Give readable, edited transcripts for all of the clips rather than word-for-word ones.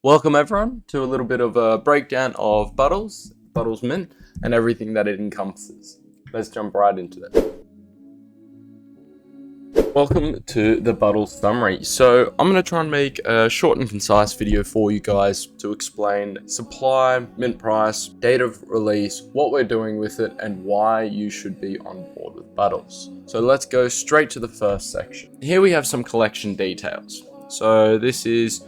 Welcome everyone to a little bit of a breakdown of Buddles Mint, and everything that it encompasses. Let's jump right into it. Welcome to the Buddle summary. So I'm going to try and make a short and concise video for you guys to explain supply, mint price, date of release, what we're doing with it, and why you should be on board with Buddles. So let's go straight to the first section. Here we have some collection details. So this is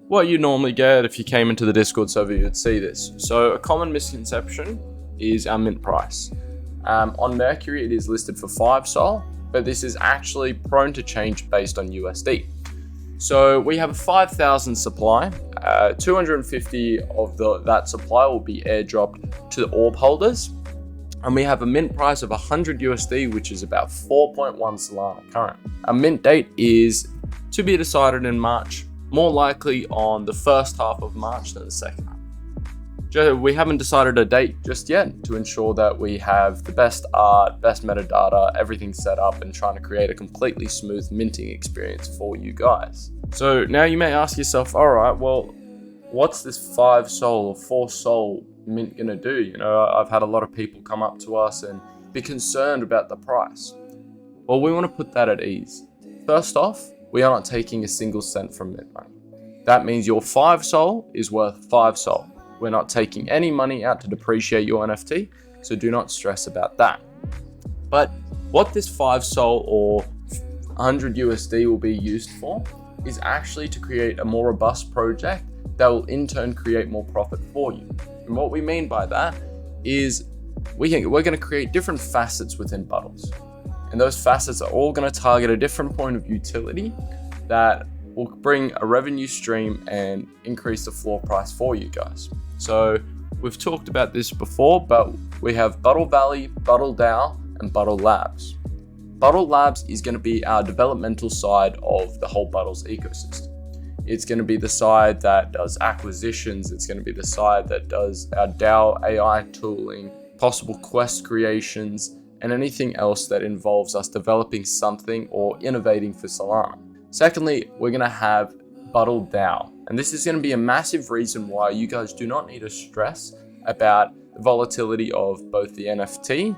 what you normally get. If you came into the Discord server, you'd see this. So a common misconception is our mint price. On Mercury, it is listed for 5 Sol, but this is actually prone to change based on USD. So we have a 5,000 supply. 250 of that supply will be airdropped to the orb holders. And we have a mint price of 100 USD, which is about 4.1 Solana current. Our mint date is to be decided in March, more likely on the first half of March than the second half. We haven't decided a date just yet to ensure that we have the best art, best metadata, everything set up, and trying to create a completely smooth minting experience for you guys. So now you may ask yourself, all right, well, what's this 5 Sol or 4 Sol mint gonna do? You know, I've had a lot of people come up to us and be concerned about the price. Well, we want to put that at ease. First off, we are not taking a single cent from mint money. That means your 5 Sol is worth 5 Sol. We're not taking any money out to depreciate your NFT, so do not stress about that. But what this 5 Sol or 100 USD will be used for is actually to create a more robust project that will in turn create more profit for you. And what we mean by that is we're going to create different facets within Buddles. And those facets are all going to target a different point of utility that will bring a revenue stream and increase the floor price for you guys. So we've talked about this before, but we have Buddle Valley, Buddle DAO, and Buddle Labs. Buddle Labs is going to be our developmental side of the whole Buddles ecosystem. It's going to be the side that does acquisitions. It's going to be the side that does our DAO AI tooling, possible quest creations, and anything else that involves us developing something or innovating for Solana. Secondly, we're going to have Buddle DAO, and this is going to be a massive reason why you guys do not need to stress about the volatility of both the NFT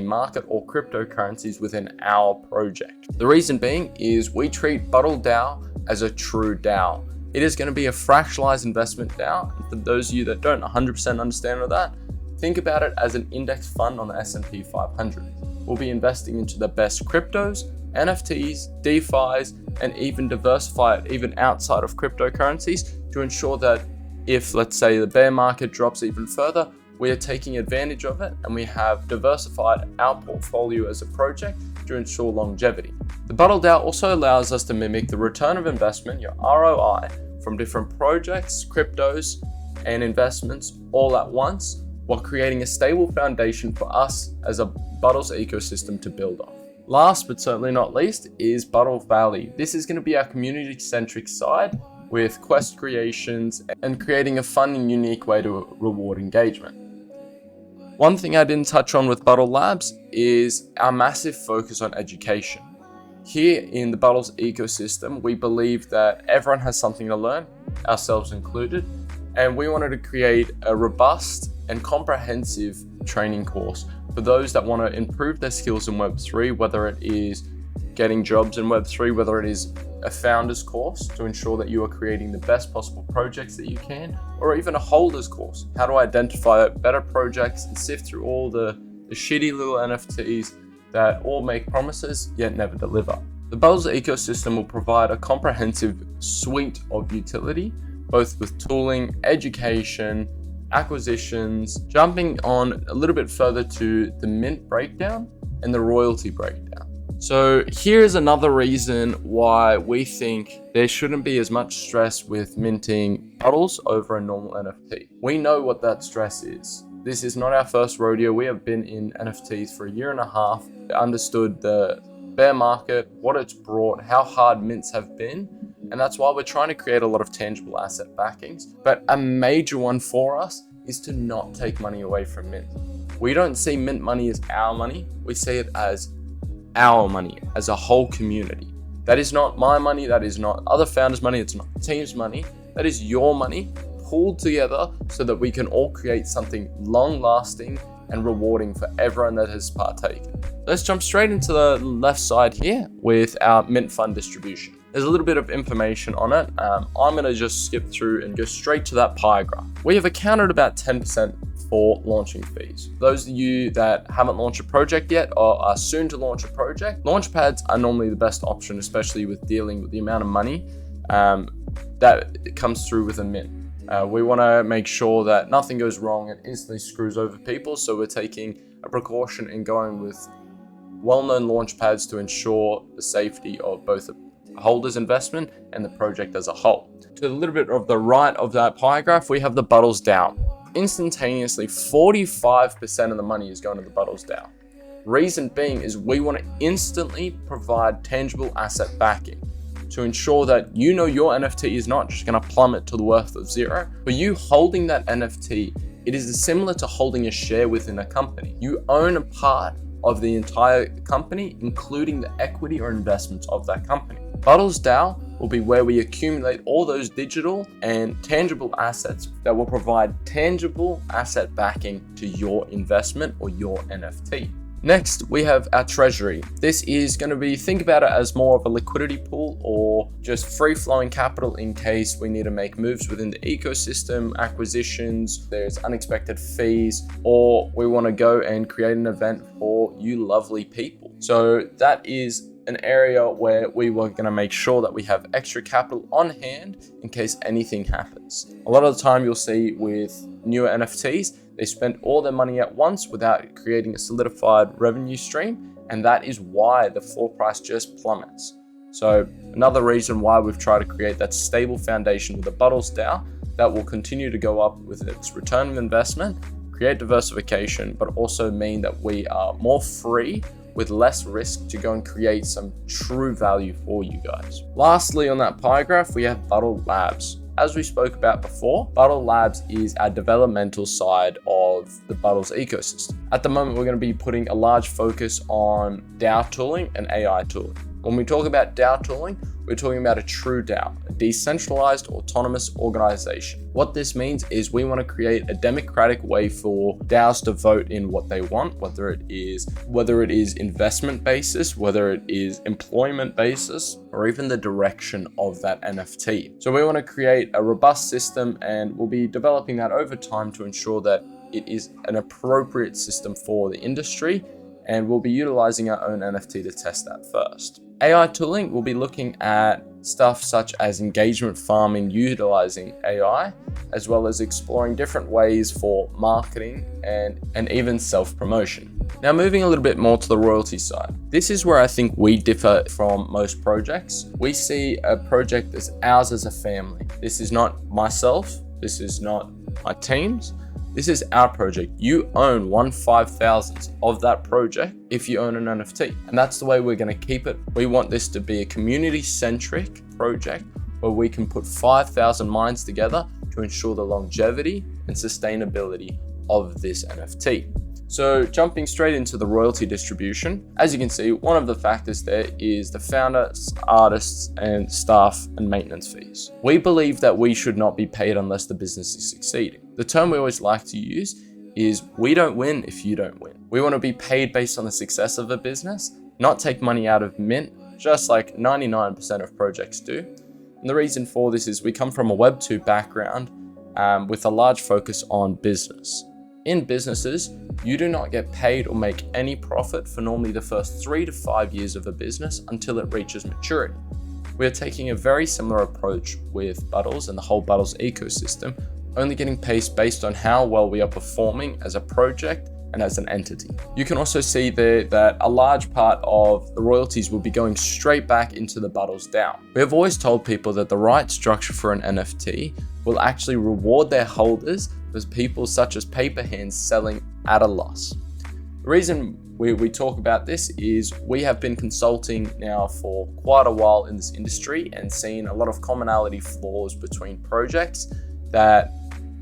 market, or cryptocurrencies within our project. The reason being is we treat Buddle DAO as a true DAO. It is going to be a fractionalized investment DAO. And for those of you that don't 100% understand that, think about it as an index fund on the S&P 500. We'll be investing into the best cryptos, NFTs, DeFis, and even diversify it even outside of cryptocurrencies to ensure that if, let's say, the bear market drops even further, we are taking advantage of it and we have diversified our portfolio as a project to ensure longevity. The Buddle DAO also allows us to mimic the return of investment, your ROI, from different projects, cryptos, and investments all at once, while creating a stable foundation for us as a Buddles ecosystem to build off. Last but certainly not least is Buddle Valley. This is going to be our community-centric side with quest creations and creating a fun and unique way to reward engagement. One thing I didn't touch on with Buddle Labs is our massive focus on education. Here in the Buddles ecosystem, we believe that everyone has something to learn, ourselves included, and we wanted to create a robust and comprehensive training course for those that want to improve their skills in Web3, whether it is getting jobs in Web3, whether it is a founder's course to ensure that you are creating the best possible projects that you can, or even a holder's course, how to identify better projects and sift through all the shitty little NFTs that all make promises yet never deliver. The Buddles ecosystem will provide a comprehensive suite of utility, both with tooling, education, acquisitions, jumping on a little bit further to the mint breakdown and the royalty breakdown. So here's another reason why we think there shouldn't be as much stress with minting Buddles over a normal NFT. We know what that stress is. This is not our first rodeo. We have been in NFTs for a year and a half, understood the bear market, what it's brought, how hard mints have been, and that's why we're trying to create a lot of tangible asset backings. But a major one for us is to not take money away from mint. We don't see mint money as our money. We see it as our money, as a whole community. That is not my money. That is not other founders' money. It's not the team's money. That is your money pulled together so that we can all create something long-lasting and rewarding for everyone that has partaken. Let's jump straight into the left side here with our mint fund distribution. There's a little bit of information on it. I'm going to just skip through and go straight to that pie graph. We have accounted about 10% for launching fees. Those of you that haven't launched a project yet or are soon to launch a project, launch pads are normally the best option, especially with dealing with the amount of money that comes through with a mint. We want to make sure that nothing goes wrong and instantly screws over people, so we're taking a precaution in going with well-known launch pads to ensure the safety of both the holder's investment and the project as a whole. To a little bit of the right of that pie graph, we have the Buddles DAO. Instantaneously, 45% of the money is going to the Buddles DAO. Reason being is we want to instantly provide tangible asset backing to ensure that your NFT is not just going to plummet to the worth of zero. For you holding that NFT, it is similar to holding a share within a company. You own a part of the entire company, including the equity or investments of that company. Buddles DAO will be where we accumulate all those digital and tangible assets that will provide tangible asset backing to your investment or your NFT. Next, we have our treasury. This is going to be, think about it as more of a liquidity pool or just free-flowing capital in case we need to make moves within the ecosystem, acquisitions, there's unexpected fees, or we want to go and create an event for you lovely people. So that is an area where we were going to make sure that we have extra capital on hand in case anything happens. A lot of the time you'll see with newer NFTs, they spend all their money at once without creating a solidified revenue stream, and that is why the floor price just plummets. So another reason why we've tried to create that stable foundation with the Buddles DAO that will continue to go up with its return of investment, create diversification, but also mean that we are more free with less risk to go and create some true value for you guys. Lastly, on that pie graph, we have Buddle Labs. As we spoke about before, Buddle Labs is our developmental side of the Buddles ecosystem. At the moment, we're going to be putting a large focus on DAO tooling and AI tooling. When we talk about DAO tooling, we're talking about a true DAO, a decentralized autonomous organization. What this means is we want to create a democratic way for DAOs to vote in what they want, whether it is investment basis, whether it is employment basis, or even the direction of that NFT. So we want to create a robust system, and we'll be developing that over time to ensure that it is an appropriate system for the industry, and we'll be utilizing our own NFT to test that first. AI tooling, we'll be looking at stuff such as engagement farming utilizing AI, as well as exploring different ways for marketing and even self-promotion. Now moving a little bit more to the royalty side. This is where I think we differ from most projects. We see a project as ours as a family. This is not myself, this is not my team's. This is our project. You own 1/5,000th of that project if you own an NFT. And that's the way we're going to keep it. We want this to be a community-centric project where we can put 5,000 minds together to ensure the longevity and sustainability of this NFT. So jumping straight into the royalty distribution, as you can see, one of the factors there is the founders, artists, and staff and maintenance fees. We believe that we should not be paid unless the business is succeeding. The term we always like to use is we don't win if you don't win. We want to be paid based on the success of a business, not take money out of mint, just like 99% of projects do. And the reason for this is we come from a Web 2 background with a large focus on business. In businesses, you do not get paid or make any profit for normally the first 3 to 5 years of a business until it reaches maturity. We are taking a very similar approach with Buddles and the whole Buddles ecosystem, only getting paid based on how well we are performing as a project and as an entity. You can also see there that a large part of the royalties will be going straight back into the Buddles DAO. We have always told people that the right structure for an NFT will actually reward their holders with people such as paper hands selling at a loss. The reason we talk about this is we have been consulting now for quite a while in this industry and seen a lot of commonality flaws between projects that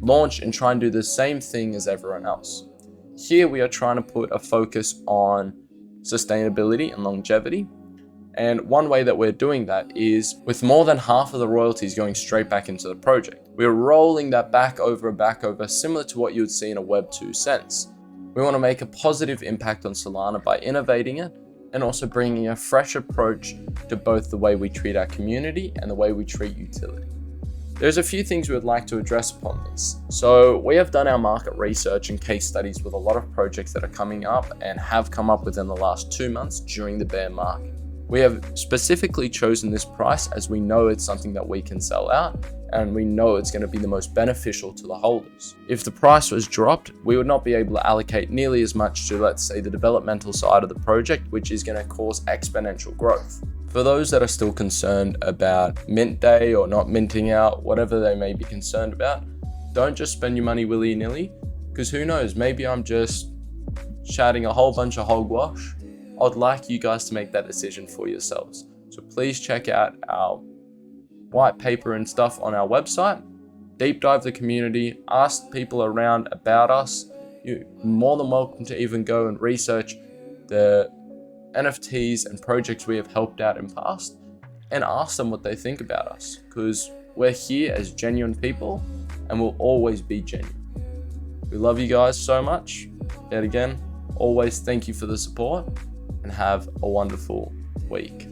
launch and try and do the same thing as everyone else. Here we are trying to put a focus on sustainability and longevity, And one way that we're doing that is with more than half of the royalties going straight back into the project. We're rolling that back over, similar to what you would see in a Web 2 sense. We want to make a positive impact on Solana by innovating it and also bringing a fresh approach to both the way we treat our community and the way we treat utility. There's a few things we would like to address upon this. So we have done our market research and case studies with a lot of projects that are coming up and have come up within the last 2 months during the bear market. We have specifically chosen this price as we know it's something that we can sell out and we know it's going to be the most beneficial to the holders. If the price was dropped, we would not be able to allocate nearly as much to, let's say, the developmental side of the project, which is going to cause exponential growth. For those that are still concerned about mint day or not minting out, whatever they may be concerned about, don't just spend your money willy-nilly, because who knows, maybe I'm just chatting a whole bunch of hogwash. I'd like you guys to make that decision for yourselves. So please check out our white paper and stuff on our website, deep dive the community, ask people around about us. You're more than welcome to even go and research the NFTs and projects we have helped out in past and ask them what they think about us, because we're here as genuine people and we'll always be genuine. We love you guys so much. Yet again, always thank you for the support and have a wonderful week.